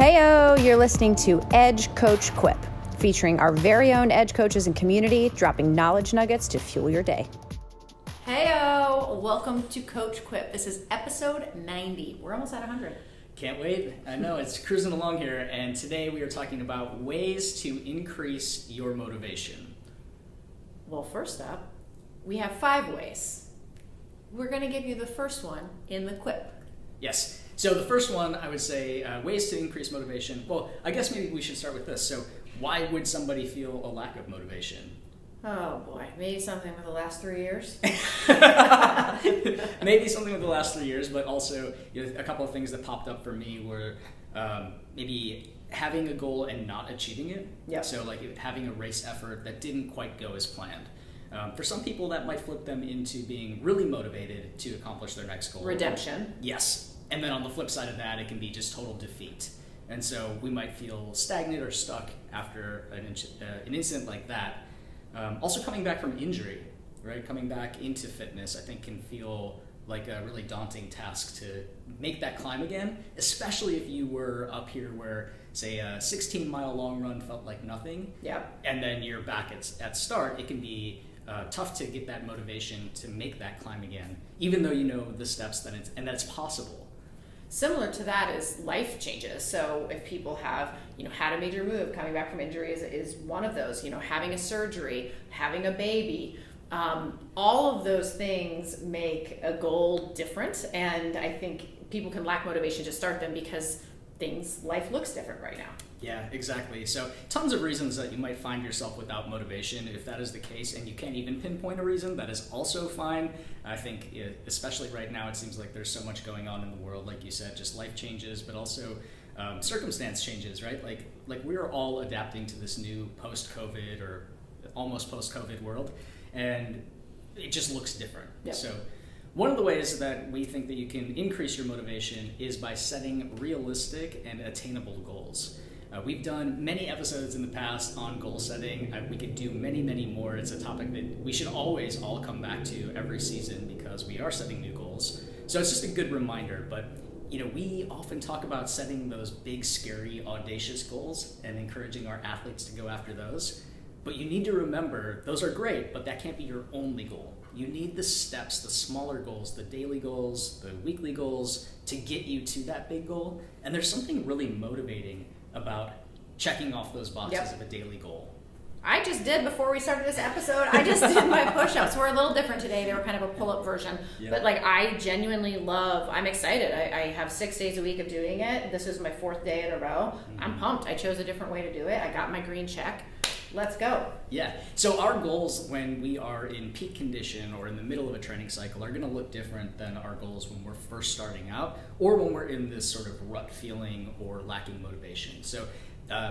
Heyo, you're listening to Edge Coach Quip, featuring our very own Edge coaches and community, dropping knowledge nuggets to fuel your day. Heyo, welcome to Coach Quip. This is episode 90. We're almost at 100. Can't wait. I know, it's cruising along here, and today we are talking about ways to increase your motivation. Well, first up, we have 5 ways. We're going to give you the first one in the Quip. Yes. So the first one, I would say, ways to increase motivation. Well, I guess maybe we should start with this. So why would somebody feel a lack of motivation? Oh boy, maybe something with the last 3 years. Maybe something with the last 3 years, but also a couple of things that popped up for me were maybe having a goal and not achieving it. Yep. So like having a race effort that didn't quite go as planned. For some people, that might flip them into being really motivated to accomplish their next goal. Redemption. Yes. And then on the flip side of that, it can be just total defeat. And so we might feel stagnant or stuck after an incident like that. Also coming back from injury, right? Coming back into fitness, I think can feel like a really daunting task to make that climb again, especially if you were up here where, say, a 16-mile long run felt like nothing. Yeah. And then you're back at start. It can be tough to get that motivation to make that climb again, even though you know the steps that it's possible. Similar to that is life changes. So if people have, had a major move, coming back from injury is one of those, having a surgery, having a baby, all of those things make a goal different. And I think people can lack motivation to start them because life looks different right now. Yeah, exactly. So tons of reasons that you might find yourself without motivation. If that is the case and you can't even pinpoint a reason, that is also fine. I think especially right now, it seems like there's so much going on in the world, like you said, just life changes, but also circumstance changes, right? Like we're all adapting to this new post-COVID or almost post-COVID world, and it just looks different. Yep. So one of the ways that we think that you can increase your motivation is by setting realistic and attainable goals. We've done many episodes in the past on goal setting. We could do many, many more. It's a topic that we should always all come back to every season because we are setting new goals. So it's just a good reminder. But we often talk about setting those big, scary, audacious goals and encouraging our athletes to go after those. But you need to remember, those are great, but that can't be your only goal. You need the steps, the smaller goals, the daily goals, the weekly goals to get you to that big goal. And there's something really motivating about checking off those boxes of a daily goal. I just did before we started this episode. I just did my push-ups. We're a little different today. They were kind of a pull-up version. Yep. But I genuinely I'm excited. I have 6 days a week of doing it. This is my 4th day in a row. Mm-hmm. I'm pumped. I chose a different way to do it. I got my green check. Let's go. Yeah. So our goals when we are in peak condition or in the middle of a training cycle are going to look different than our goals when we're first starting out or when we're in this sort of rut feeling or lacking motivation. So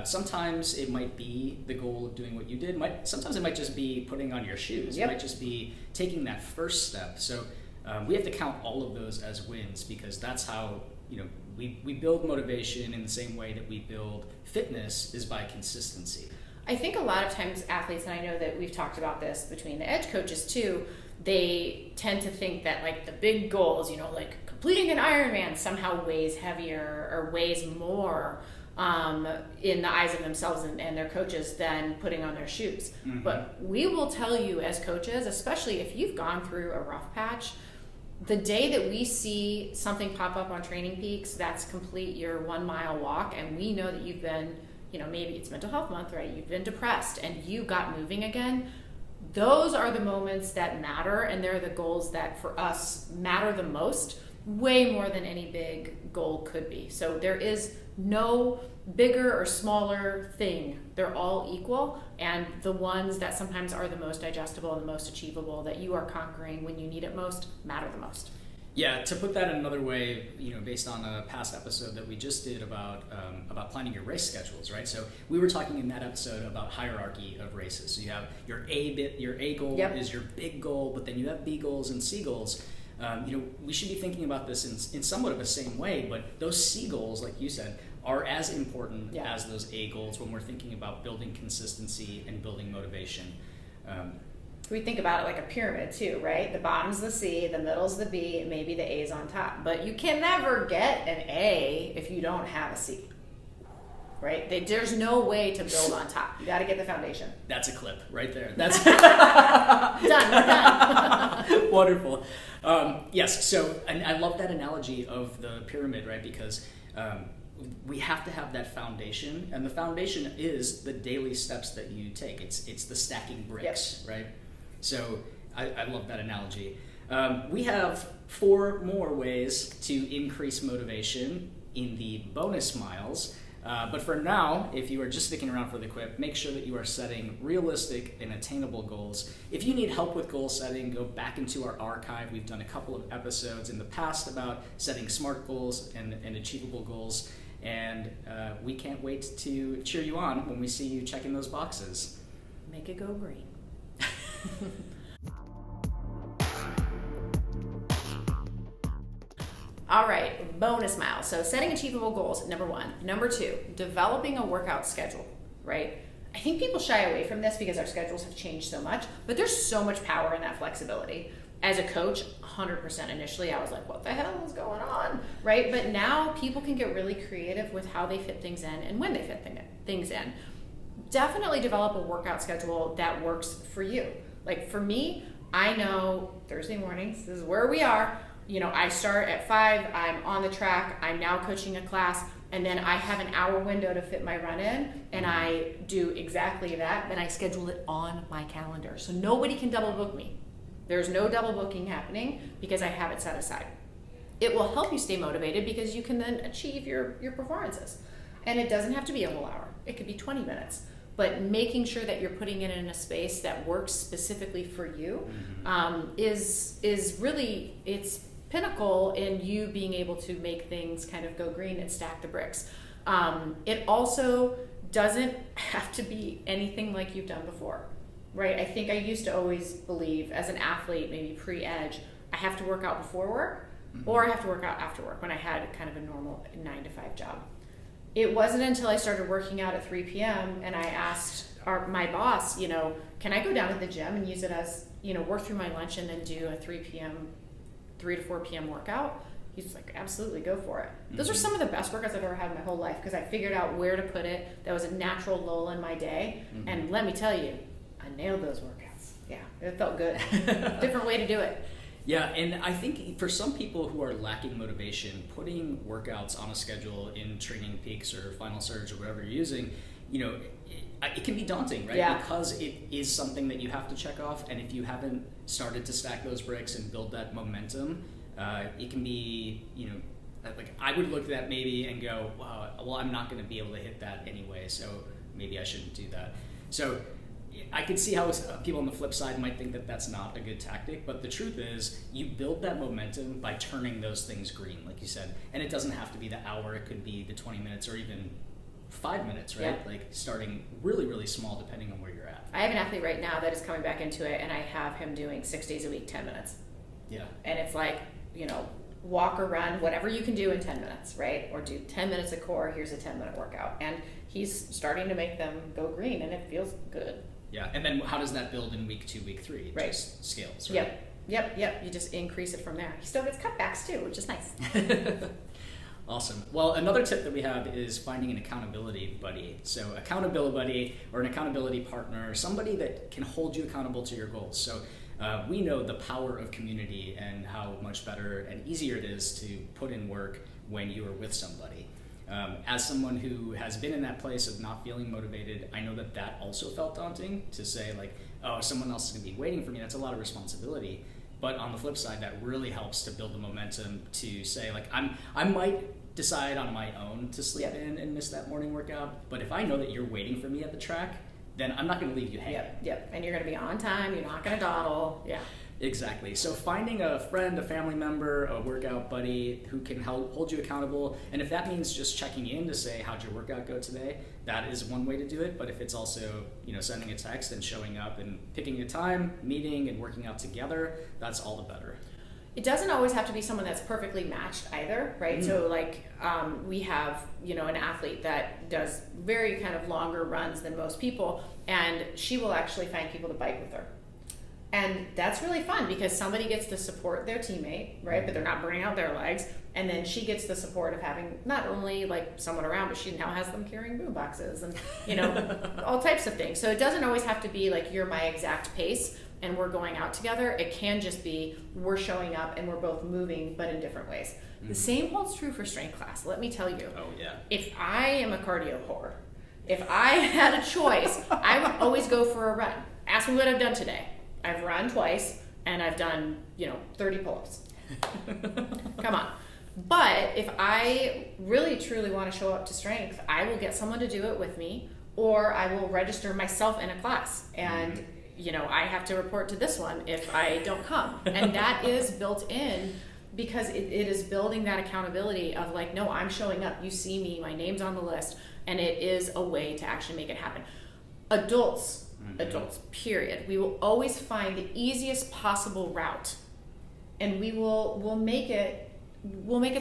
sometimes it might be the goal of doing what you did. Sometimes it might just be putting on your shoes. Yep. It might just be taking that first step. So we have to count all of those as wins because that's how we build motivation in the same way that we build fitness is by consistency. I think a lot of times athletes, and I know that we've talked about this between the edge coaches too, they tend to think that the big goals, like completing an Ironman somehow weighs heavier or weighs more in the eyes of themselves and their coaches than putting on their shoes. Mm-hmm. But we will tell you as coaches, especially if you've gone through a rough patch, the day that we see something pop up on Training Peaks, that's complete your 1 mile walk, and we know that you've been maybe it's mental health month, right? You've been depressed and you got moving again. Those are the moments that matter, and they're the goals that for us matter the most, way more than any big goal could be. So there is no bigger or smaller thing. They're all equal, and the ones that sometimes are the most digestible and the most achievable that you are conquering when you need it most matter the most. Yeah, to put that in another way, based on a past episode that we just did about planning your race schedules, right? So we were talking in that episode about hierarchy of races. So you have your A goal is your big goal, but then you have B goals and C goals. We should be thinking about this in somewhat of the same way, but those C goals, like you said, are as important as those A goals when we're thinking about building consistency and building motivation. We think about it like a pyramid too, right? The bottom's the C, the middle's the B, maybe the A's on top. But you can never get an A if you don't have a C. right? There's no way to build on top. You got to get the foundation. That's a clip right there. That's Done. We're done. Wonderful. Yes. So, and I love that analogy of the pyramid, right? Because we have to have that foundation, and the foundation is the daily steps that you take. It's the stacking bricks, right? So I love that analogy. We have 4 more ways to increase motivation in the bonus miles. But for now, if you are just sticking around for the Quip, make sure that you are setting realistic and attainable goals. If you need help with goal setting, go back into our archive. We've done a couple of episodes in the past about setting SMART goals and achievable goals. And we can't wait to cheer you on when we see you checking those boxes. Make it go green. All right, bonus miles. So setting achievable goals, number 1. Number 2, developing a workout schedule, right? I think people shy away from this because our schedules have changed so much, but there's so much power in that flexibility. As a coach, 100% initially, I was like, what the hell is going on, right? But now people can get really creative with how they fit things in and when they fit things in. Definitely develop a workout schedule that works for you. Like for me, I know Thursday mornings, this is where we are. You know, I start at 5, I'm on the track, I'm now coaching a class, and then I have an hour window to fit my run in, and I do exactly that, then I schedule it on my calendar. So nobody can double book me. There's no double booking happening because I have it set aside. It will help you stay motivated because you can then achieve your performances. And it doesn't have to be a whole hour. It could be 20 minutes. But making sure that you're putting it in a space that works specifically for you is really, it's pinnacle in you being able to make things kind of go green and stack the bricks. It also doesn't have to be anything like you've done before, right? I think I used to always believe as an athlete, maybe pre-edge, I have to work out before work or I have to work out after work when I had kind of a normal 9-to-5 job. It wasn't until I started working out at 3 p.m. and I asked my boss, you know, can I go down to the gym and use it as, you know, work through my lunch and then do a 3 to 4 p.m. workout? He's like, absolutely, go for it. Those are some of the best workouts I've ever had in my whole life because I figured out where to put it. That was a natural lull in my day. And let me tell you, I nailed those workouts. Yeah, it felt good. Different way to do it. Yeah, and I think for some people who are lacking motivation, putting workouts on a schedule in Training Peaks or Final Surge or whatever you're using, you know, it can be daunting, right? Yeah. Because it is something that you have to check off, and if you haven't started to stack those bricks and build that momentum, it can be, you know, like I would look at that maybe and go, wow, well, I'm not going to be able to hit that anyway, so maybe I shouldn't do that. So I could see how people on the flip side might think that that's not a good tactic, but the truth is you build that momentum by turning those things green, like you said. And it doesn't have to be the hour, it could be the 20 minutes or even 5 minutes, right? Yeah. Like starting really, really small depending on where you're at. I have an athlete right now that is coming back into it, and I have him doing 6 days a week, 10 minutes. Yeah. And it's like, you know, walk or run, whatever you can do in 10 minutes, right? Or do 10 minutes of core, here's a 10-minute workout. And he's starting to make them go green, and it feels good. Yeah, and then how does that build in week 2, week 3? It Right. just scales, right? Yep. You just increase it from there. He still gets cutbacks too, which is nice. Awesome. Well, another tip that we have is finding an accountability buddy. So accountability buddy or an accountability partner, somebody that can hold you accountable to your goals. So we know the power of community and how much better and easier it is to put in work when you are with somebody. As someone who has been in that place of not feeling motivated, I know that that also felt daunting to say like, oh, someone else is going to be waiting for me. That's a lot of responsibility. But on the flip side, that really helps to build the momentum to say like, I might decide on my own to sleep in and miss that morning workout. But if I know that you're waiting for me at the track, then I'm not going to leave you hanging. Yep. And you're going to be on time. You're not going to dawdle. Yeah. Exactly. So finding a friend, a family member, a workout buddy who can hold you accountable, and if that means just checking in to say, how'd your workout go today, that is one way to do it. But if it's also, you know, sending a text and showing up and picking a time, meeting and working out together, that's all the better. It doesn't always have to be someone that's perfectly matched either, right? So like we have, you know, an athlete that does very kind of longer runs than most people, and she will actually find people to bike with her. And that's really fun because somebody gets to support their teammate, right? But they're not burning out their legs. And then she gets the support of having not only like someone around, but she now has them carrying boom boxes and, you know, all types of things. So it doesn't always have to be like you're my exact pace and we're going out together. It can just be we're showing up and we're both moving, but in different ways. The same holds true for strength class. Let me tell you. Oh, yeah. If I am a cardio whore, if I had a choice, I would always go for a run. Ask me what I've done today. I've run twice and I've done, 30 pull-ups. Come on. But if I really truly want to show up to strength, I will get someone to do it with me, or I will register myself in a class. And, I have to report to this one if I don't come. And that is built in because it is building that accountability of like, no, I'm showing up. You see me, my name's on the list. And it is a way to actually make it happen. Adults, period. We will always find the easiest possible route, and we'll make it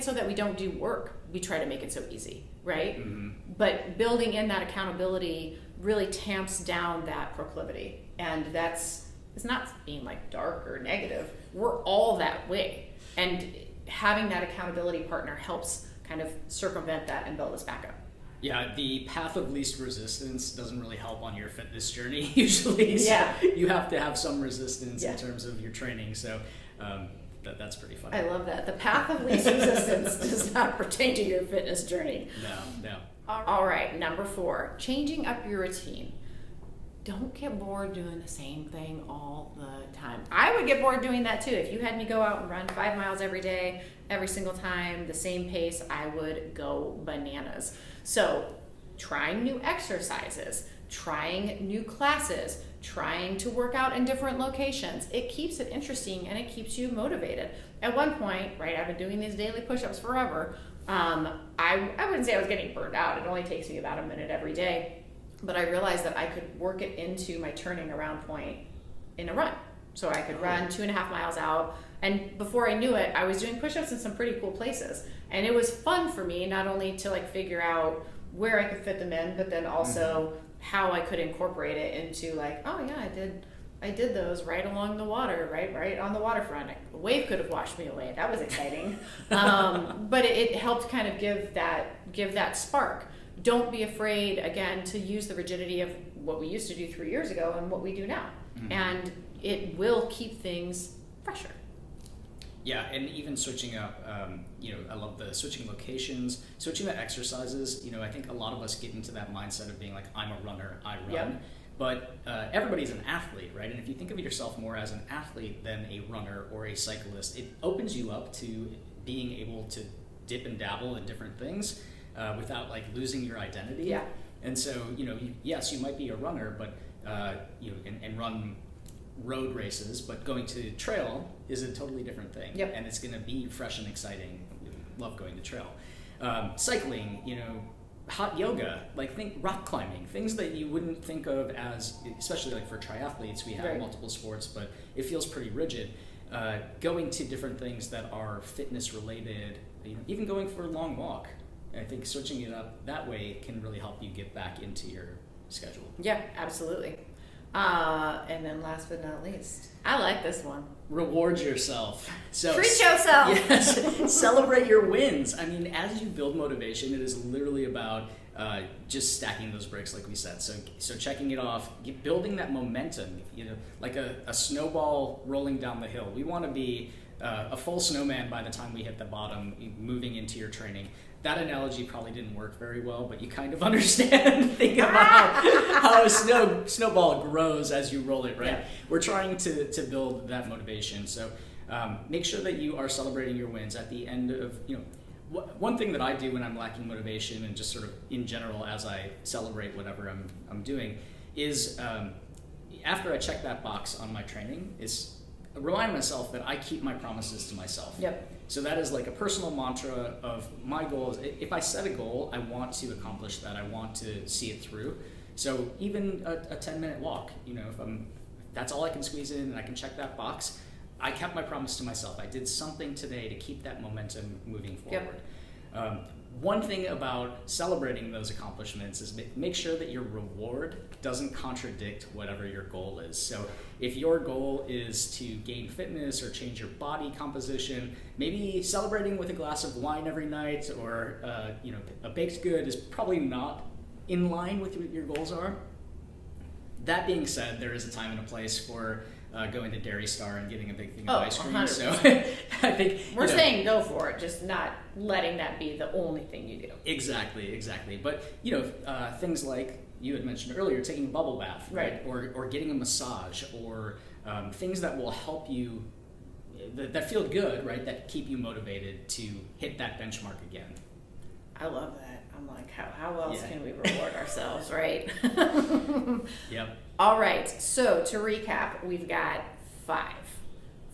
so that we don't do work. We try to make it so easy, right? But building in that accountability really tamps down that proclivity, and it's not being like dark or negative. We're all that way, and having that accountability partner helps kind of circumvent that and build us back up. Yeah, the path of least resistance doesn't really help on your fitness journey usually. So yeah. You have to have some resistance in terms of your training. So that's pretty funny. I love that. The path of least resistance does not pertain to your fitness journey. No. All right, number 4, changing up your routine. Don't get bored doing the same thing all the time. I would get bored doing that too. If you had me go out and run 5 miles every day, every single time, the same pace, I would go bananas. So trying new exercises, trying new classes, trying to work out in different locations, it keeps it interesting and it keeps you motivated. At one point, right, I've been doing these daily push-ups forever. I wouldn't say I was getting burned out. It only takes me about a minute every day. But I realized that I could work it into my turning around point in a run. So I could run 2.5 miles out. And before I knew it, I was doing push-ups in some pretty cool places. And it was fun for me, not only to like figure out where I could fit them in, but then also how I could incorporate it into like, oh yeah, I did those right along the water, right on the waterfront. A wave could have washed me away. That was exciting. But it helped kind of give that spark. Don't be afraid, again, to use the rigidity of what we used to do 3 years ago and what we do now. And it will keep things fresher. Yeah, and even switching up, I love the switching locations, switching the exercises. I think a lot of us get into that mindset of being like, I'm a runner, I run. Yep. But everybody's an athlete, right? And if you think of yourself more as an athlete than a runner or a cyclist, it opens you up to being able to dip and dabble in different things without like losing your identity. Yeah. And so, yes, you might be a runner, but and run road races, but going to trail is a totally different thing. Yep. And it's going to be fresh and exciting. Love going to trail. Cycling, hot yoga, like think rock climbing, things that you wouldn't think of as, especially like for triathletes, we have multiple sports, but it feels pretty rigid. Going to different things that are fitness related, even going for a long walk. I think switching it up that way can really help you get back into your schedule. Yeah, absolutely. And then last but not least, I like this one. Reward yourself. So treat yourself. Yes, celebrate your wins. I mean, as you build motivation, it is literally about just stacking those bricks, like we said. So checking it off, building that momentum. Like a snowball rolling down the hill. We want to be a full snowman by the time we hit the bottom, moving into your training. That analogy probably didn't work very well, but you kind of understand. Think about how a snowball grows as you roll it, right? Yeah. We're trying to build that motivation. So make sure that you are celebrating your wins at the end of, one thing that I do when I'm lacking motivation and just sort of in general as I celebrate whatever I'm doing is after I check that box on my training is remind myself that I keep my promises to myself. Yep. So that is like a personal mantra of my goals. If I set a goal, I want to accomplish that. I want to see it through. So even a 10-minute walk, if that's all I can squeeze in and I can check that box, I kept my promise to myself. I did something today to keep that momentum moving forward. One thing about celebrating those accomplishments is make sure that your reward doesn't contradict whatever your goal is. So if your goal is to gain fitness or change your body composition, maybe celebrating with a glass of wine every night or a baked good is probably not in line with what your goals are. That being said, there is a time and a place for going to Dairy Star and getting a big thing of ice cream. 100%. So I think we're saying go for it, just not letting that be the only thing you do. Exactly. But things like you had mentioned earlier, taking a bubble bath, right? Or getting a massage, or things that will help you that feel good, right? That keep you motivated to hit that benchmark again. I love that. I'm like, how else can we reward ourselves, right? Yep. All right, so to recap, we've got 5.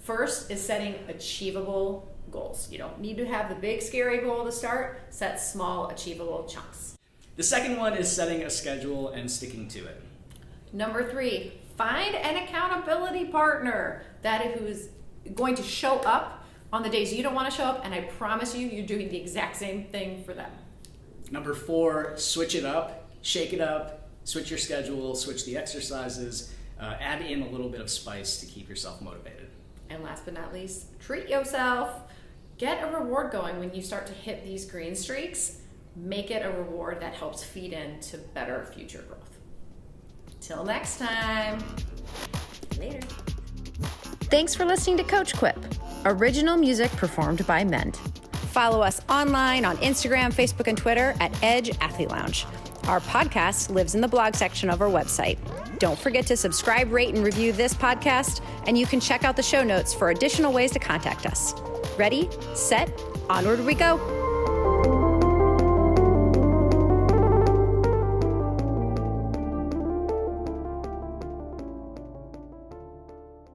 First is setting achievable goals. You don't need to have the big scary goal to start. Set small achievable chunks. The second one is setting a schedule and sticking to it. Number 3, find an accountability partner who is going to show up on the days you don't want to show up, and I promise you're doing the exact same thing for them. Number 4, switch it up, shake it up, switch your schedule, switch the exercises, add in a little bit of spice to keep yourself motivated. And last but not least, treat yourself. Get a reward going when you start to hit these green streaks. Make it a reward that helps feed into better future growth. Till next time. Later. Thanks for listening to Coach Quip. Original music performed by Mend. Follow us online on Instagram, Facebook, and Twitter at Edge Athlete Lounge. Our podcast lives in the blog section of our website. Don't forget to subscribe, rate, and review this podcast, and you can check out the show notes for additional ways to contact us. Ready, set, onward we go.